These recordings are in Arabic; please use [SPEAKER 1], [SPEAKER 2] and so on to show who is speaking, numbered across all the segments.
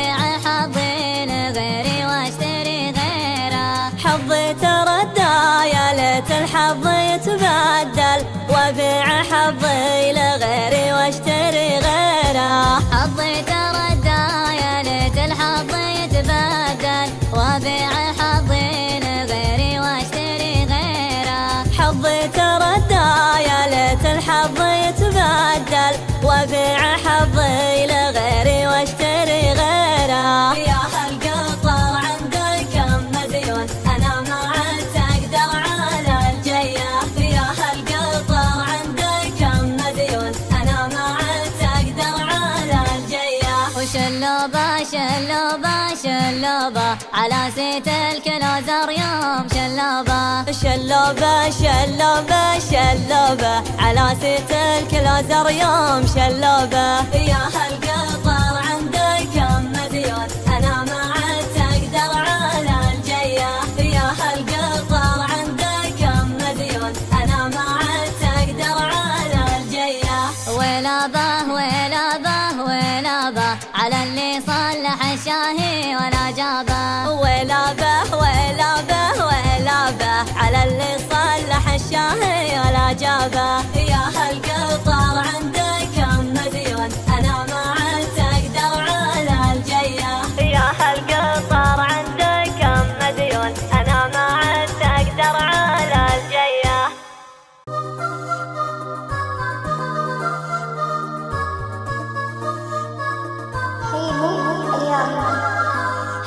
[SPEAKER 1] وابيع حظي لغيري واشتري غيره.
[SPEAKER 2] حظي تردى يا ليت الحظ يتبدل، وابيع حظي لغيري واشتري غيره.
[SPEAKER 1] حظي تردى يا ليت الحظ يتبدل، وابيع حظي لغيري واشتري غيره.
[SPEAKER 2] حظي تردى يا ليت الحظ يتبدل، وابيع حظي لغيري واشتري غيره.
[SPEAKER 3] يا هالقطر عندك كم مديون، انا ما عدت اقدر على الجيه. يا هالقطر عندك كم مديون، انا ما عدت اقدر على الجيه.
[SPEAKER 1] وشلوبه شلوبه شلوبه على سيت الكلوزر يوم شلوبه.
[SPEAKER 2] شلوبه شلوبه شلوبه على سيت الكلوزر يوم شلوبه.
[SPEAKER 3] يا هالقطر عندك كم مديون، انا ما عدت اقدر على الجيه. يا هالقطر عندك كم مديون، انا ما عدت اقدر على الجيه.
[SPEAKER 1] ويلابه ويلابه ويلابه على اللي صلح الشاهي ولا جابه.
[SPEAKER 2] ويلابه ويلابه ويلابه على اللي صلح الشاهي ولا جابه.
[SPEAKER 3] يا هالقطر عندك كم مديون، انا ما عدت اقدر على الجيه.
[SPEAKER 2] يا هالقطر عندك كم مديون، انا ما عدت اقدر على الجيه.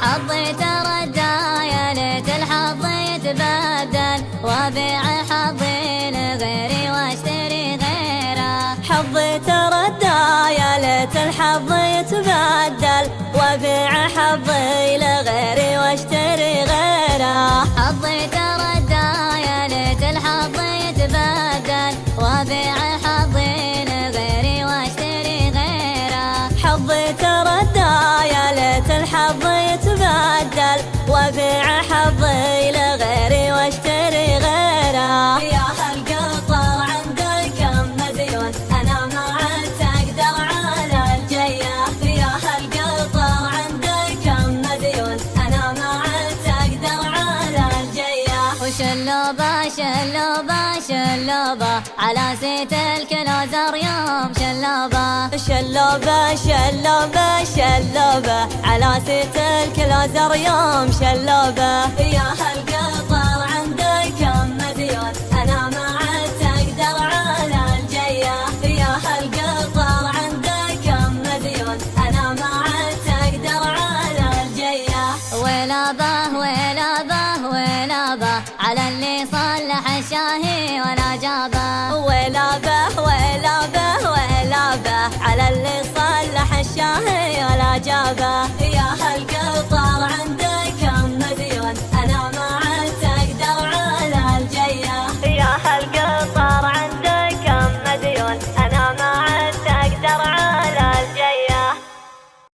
[SPEAKER 1] حظي تردى يا ليت الحظ يتبدل، وابيع حظي لغيري واشتري غيره.
[SPEAKER 2] حظي تردى يا ليت الحظ يتبدل، وابيع حظي لغيري واشتري غيره.
[SPEAKER 1] حظي تردى يا ليت الحظ يتبدل، وابيع حظي لغيري واشتري غيره.
[SPEAKER 2] حظي تردى يا ليت الحظ يتبدل، وابيع حظي لغيري واشتري غيره.
[SPEAKER 3] يا هالقطر عندك كم مديون، انا ما عدت اقدر على الجيه. يا هالقطر عندك كم مديون، انا ما عدت اقدر على الجيه.
[SPEAKER 1] وشلوبه شلوبه شلوبه على سيت الكلوزر يوم شلوبه.
[SPEAKER 2] شلوبه شلوبه شلوبه على سيت الكلوزر يوم شلوبه.
[SPEAKER 3] يا هالقطر عندك كم مديون، انا ما عدت اقدر على الجيه. يا هالقطر عندك كم مديون، انا ما عدت اقدر على الجيه.
[SPEAKER 1] ويلابه ويلابه ويلابه على اللي صلح الشاهي ولا جابه.
[SPEAKER 2] ويلابه ويلابه ويلابه على اللي صلح الشاهي ولا جابه.
[SPEAKER 3] يا